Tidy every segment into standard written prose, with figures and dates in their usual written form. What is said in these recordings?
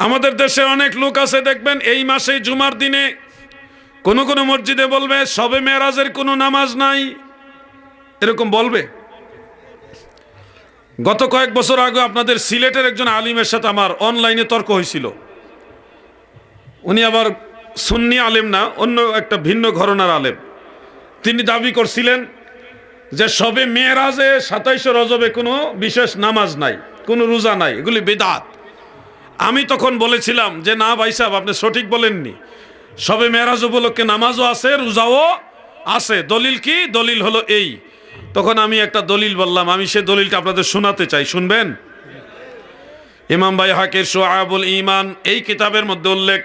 আমাদের দেশে অনেক লোক আছে দেখবেন এই মাসে জুমার দিনে কোন কোন মসজিদে বলবে শবে মেরাজের কোনো নামাজ নাই, এরকম বলবে। গত কয়েক বছর আগে আপনাদের সিলেটের একজন আলিমের সাথে আমার অনলাইনে তর্ক হয়েছিল। উনি আবার সুন্নি আলেম না, অন্য একটা ভিন্ন ঘরানার আলেম। তিনি দাবি করছিলেন যে শবে মেরাজে 27 রজবে কোনো বিশেষ নামাজ নাই, কোনো রোজা নাই, এগুলি বিদআত। আমি তখন বলেছিলাম যে না ভাই সাহেব, আপনি সঠিক বলেননি। শবে মেরাজ উপলক্ষে নামাজও আছে, রোজাও আছে। দলিল কি? দলিল হলো এই। তখন আমি একটা দলিল বললাম, আমি সে দলিলটা আপনাদের শোনাতে চাই, শুনবেন? ইমাম বাইহাকির শুআবুল ঈমান এই কিতাবের মধ্যে উল্লেখ,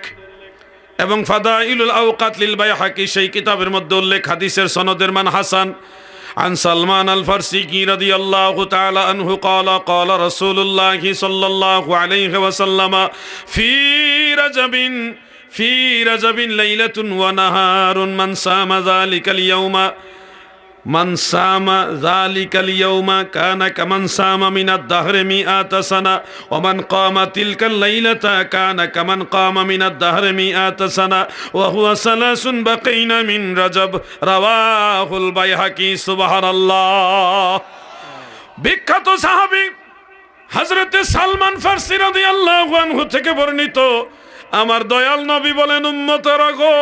এবং ফাদাইলুল আওকাত লিল বাইহাকি সেই কিতাবের মধ্যে উল্লেখ, হাদিসের সনদের মান হাসান। عن سلمان الفارسي رضي الله تعالى عنه قال قال رسول الله صلى الله عليه وسلم في رجب ليلة ونهار من صام ذلك اليوم كان كمن صام من الدهر 100 سنة ومن قام تلك الليلة كان كمن قام من الدهر 100 سنة وهو 3 بقين من رجب رواه البيهقي سبحان الله। বিখ্যাত সাহাবী হযরত সালমান ফারসি রাদিয়াল্লাহু আনহু থেকে বর্ণিত, আমার দয়াল নবী বলেন, উম্মতেরা গো,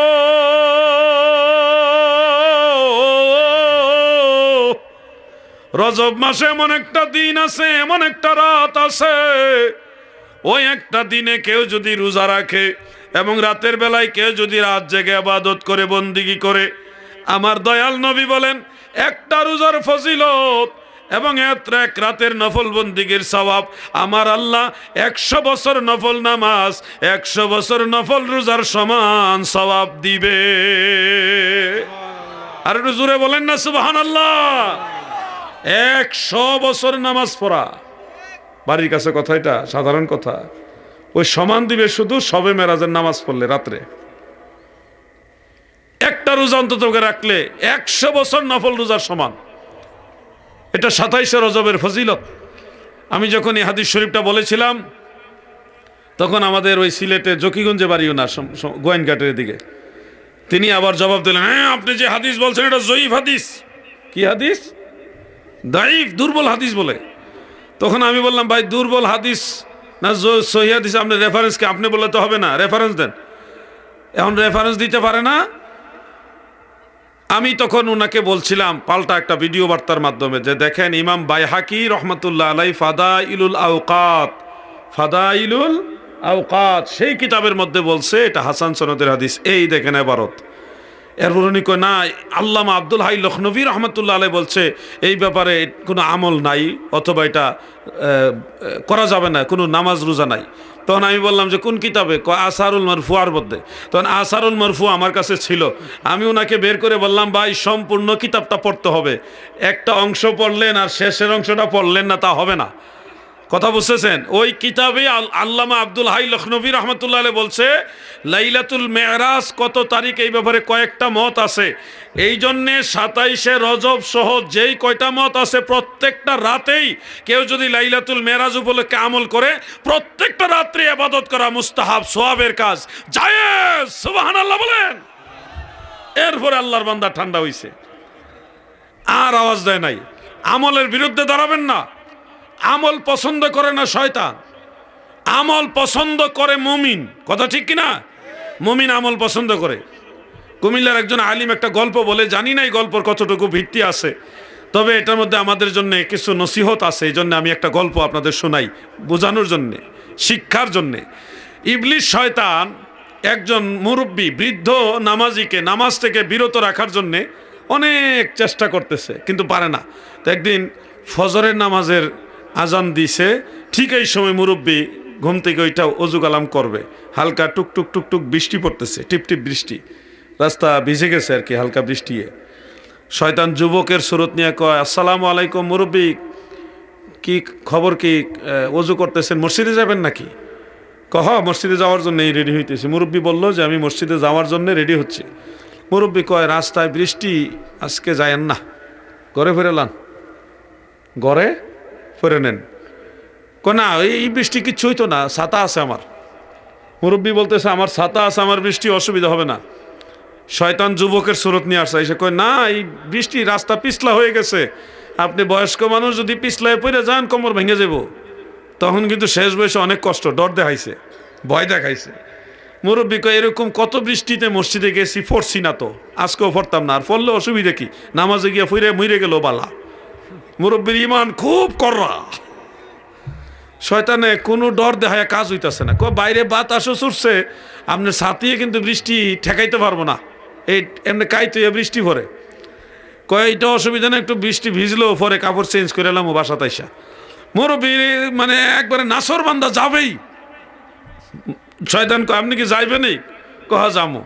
রজব মাসে এমন একটা দিন আছে, এমন একটা রাত আছে, ওই একটা দিনে কেউ যদি রোজা রাখে এবং রাতের বেলায় কেউ যদি রাত জেগে ইবাদত করে, বন্দিগি করে, আমার দয়াল নবী বলেন একটা রোজার ফজিলত এবং এক রাতের নফল বন্দিগির সওয়াব আমার আল্লাহ 100 বছর নফল নামাজ, 100 বছর নফল রোজার সমান সওয়াব দিবে। আর একটু জোরে বলেন না সুবহানাল্লাহ। 100 বছর নামাজ পড়া বাড়ির কাছে কথা, এটা সাধারণ কথা। ওই সমান দিবে শুধু শবে মেরাজের নামাজ পড়লে রাত্রে। একটা রোজা অন্তত রাখলে 100 বছর নফল রোজার সমান। এটা 27 রজবের ফজিলত। আমি যখন এই হাদিস শরীফটা বলেছিলাম তখন আমাদের ওই সিলেটে জকিগঞ্জে বাড়িও না, গোয়েনঘাটের দিকে, তিনি আবার জবাব দিলেন, হ্যাঁ আপনি যে হাদিস বলছেন এটা জয়ীফ হাদিস। কি হাদিস? দাইফ, দুর্বল হাদিস বলে। তখন আমি বললাম, ভাই দুর্বল হাদিস না সহিহ হাদিস, আপনি রেফারেন্সকে আপনি বললে তো হবে না, রেফারেন্স দেন। এখন রেফারেন্স দিতে পারে না। আমি তখন ওনাকে বলছিলাম পাল্টা একটা ভিডিও বার্তার মাধ্যমে যে দেখেন, ইমাম বাইহাকি রহমাতুল্লাহ আলাই ফাদাইলুল আওকাত সেই কিতাবের মধ্যে বলছে এটা হাসান সনদের হাদিস। এই দেখেন এবারত। এরপর উনি কয় না, আল্লামা আব্দুল হাই লখনভী রহমতুল্লাহ আলাই বলছে এই ব্যাপারে কোনো আমল নাই, অথবা এটা করা যাবে না, কোনো নামাজ রোজা নাই। তখন আমি বললাম যে কোন কিতাবে? আসারুল মারফুয়ার মধ্যে। তখন আসারুল মারফু আমার কাছে ছিল। আমি ওনাকে বের করে বললাম, ভাই সম্পূর্ণ কিতাবটা পড়তে হবে, একটা অংশ পড়লেন আর শেষের অংশটা পড়লেন না, তা হবে না। কথা বুঝতেছেন? ওই কিতাবে আল্লামা আব্দুল হাই লখনভী রহমতুল্লাহ আলাইহি বলছে লাইলাতুল মেরাজ কত তারিখ, এই ব্যাপারে কয়েকটা মত আছে। এই জন্যে 27 রজব সহ যেই কয়টা মত আছে প্রত্যেকটা রাতেই কেউ যদি লাইলাতুল মেরাজ উপলক্ষে আমল করে, প্রত্যেকটা রাত্রে ইবাদত করা মুস্তাহাব, সওয়াবের কাজ, জায়েজ। সুবহানাল্লাহ বলেন। এরপরে আল্লাহর বান্দা ঠান্ডা হইছে, আর আওয়াজ দেয় নাই। আমলের বিরুদ্ধে দাঁড়াবেন না। আমল পছন্দ করে না শয়তান, আমল পছন্দ করে মুমিন। কথা ঠিক কিনা? মুমিন আমল পছন্দ করে। কুমিল্লার একজন আলিম একটা গল্প বলে, জানি না এই গল্পর কতটুকু ভিত্তি আছে, তবে এটার মধ্যে আমাদের জন্য কিছু নসিহত আছে। এই জন্য আমি একটা গল্প আপনাদের শোনাই, বোঝানোর জন্যে, শিক্ষার জন্যে। ইবলিস শয়তান একজন মুরব্বী বৃদ্ধ নামাজিকে নামাজ থেকে বিরত রাখার জন্যে অনেক চেষ্টা করতেছে, কিন্তু পারে না। তো একদিন ফজরের নামাজের আজান দিছে, ঠিক এই সময় মুরব্বী ঘুম থেকে ওইটা অজু কালাম করবে, হালকা টুকটুক টুকটুক বৃষ্টি পড়তেছে, টিপটিপ বৃষ্টি, রাস্তা ভিজে গেছে আর কি হালকা বৃষ্টিয়ে। শয়তান যুবকের সুরত নিয়ে কয়, আসসালামু আলাইকুম মুরব্বী, কি খবর, কি অজু করতেছেন, মসজিদে যাবেন নাকি? কহ মসজিদে যাওয়ার জন্য রেডি হইতেছি। মুরব্বী বলল যে আমি মসজিদে যাওয়ার জন্য রেডি হচ্ছি। মুরব্বী কয়, রাস্তায় বৃষ্টি, আজকে যায়েন না, ঘরে ফিরে লান, ঘরে ফিরে নেন। না এই বৃষ্টি কিচ্ছু হইতো না, ছাতা আছে আমার। মুরব্বী বলতেছে আমার ছাতা আছে, আমার বৃষ্টি অসুবিধা হবে না। শয়তান যুবকের সুরত নিয়ে আসছে, এসে কয় না এই বৃষ্টি রাস্তা পিছলা হয়ে গেছে, আপনি বয়স্ক মানুষ যদি পিছলায় পড়ে যান কোমর ভেঙে যাব। তখন কিন্তু শেষ বয়সে অনেক কষ্ট, ডর দেখাইছে, ভয় দেখাইছে। মুরব্বী কয় এরকম কত বৃষ্টিতে মসজিদে গেছি, পড়ছি না তো, আজকেও পড়তাম না, আর পড়লে অসুবিধা কি, নামাজে গিয়ে ফিরে মরে গেল বালা। মুরব্বীর ইমান খুব কররা। শয়তানে কোনো ডর দেখায় কাজ হইতাছে না, বাইরে বাতাসও ছুটছে, আপনার ছাতিয়ে কিন্তু বৃষ্টি ঠেকাইতে পারবো না, এই এমনি কাইতে বৃষ্টি ভরে। এটা অসুবিধা না, একটু বৃষ্টি ভিজলেও পরে কাপড় চেঞ্জ করে এলাম ও বাসা তাইসা। মুরব্বী মানে একবারে নাসর বান্দা যাবেই। শয়তান কয় আপনি কি যাইবেনই? কহা যামো।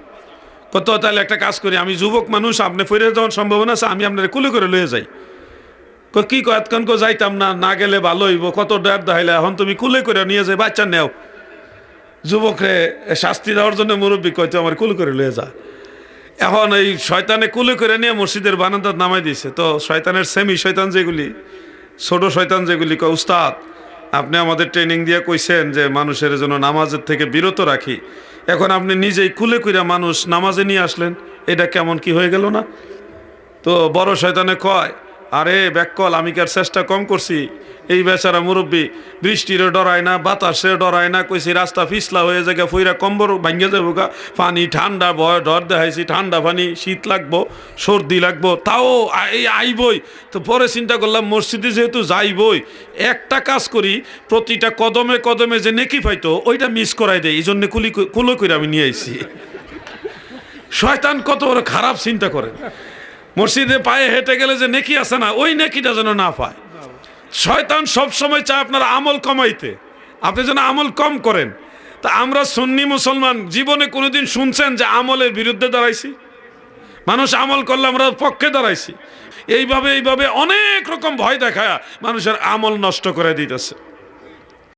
কত তাহলে একটা কাজ করি, আমি যুবক মানুষ, আপনি ফিরে যাওয়ার সম্ভাবনা আছে, আমি আপনার কুলে করে লয়ে যাই। কি কতক্ষণ যাইতাম না, না গেলে ভালো হইব, কত ডর দেখাইলে, এখন তুমি কুলে করে নিয়ে যাই, বাচ্চা নেও। যুবকরে শাস্তি দেওয়ার জন্য মুরব্বী কয়তো আমার কুলে করে লয়ে যা। এখন এই শয়তানে কুলে করে নিয়ে মসজিদের বারান্দাত নামাই দিয়েছে। তো শয়তানের সেমি শয়তান যেগুলি, ছোট শয়তান যেগুলি, কয় উস্তাদ আপনি আমাদের ট্রেনিং দিয়ে কইছেন যে মানুষের জন্য নামাজের থেকে বিরত রাখি, এখন আপনি নিজেই কুলে কইরা মানুষ নামাজে নিয়ে আসলেন, এটা কেমন কি হয়ে গেল না? তো বড় শয়তানে কয় আরে ব্যাককল, আমি কি আর চেষ্টা কম করছি? এই বেচারা মুরব্বী বৃষ্টিরও ডরায় না, বাতাসের ডরায় না, কইছি রাস্তা পিছলা হয়ে যায়, ফইরা কম্বর ভাঙ্গে যাবো গা, পানি ঠান্ডা ভয় ডর দেখাইছি, ঠান্ডা পানি, শীত লাগবো, সর্দি লাগবো, তাও এই আইবই। তো পরে চিন্তা করলাম মসজিদে যেহেতু যাইবই, একটা কাজ করি, প্রতিটা কদমে কদমে যে নেকি পাইতো ওইটা মিস করাই দেয়, এই জন্য কুলো করে আমি নিয়ে আইছি। শয়তান কত বড় খারাপ চিন্তা করেন। মসজিদে পায়ে হেঁটে গেলে যে নেকি আছে না, ওই নেকিটা যেন না পায়। শয়তান সবসময় চায় আপনার আমল কমাইতে, আপনি যেন আমল কম করেন। তা আমরা সুন্নি মুসলমান জীবনে কোনোদিন শুনছেন যে আমলের বিরুদ্ধে দাঁড়াইছি? মানুষ আমল করলে আমরা পক্ষে দাঁড়াইছি। এইভাবে অনেক রকম ভয় দেখায় মানুষের আমল নষ্ট করে দিতেছে।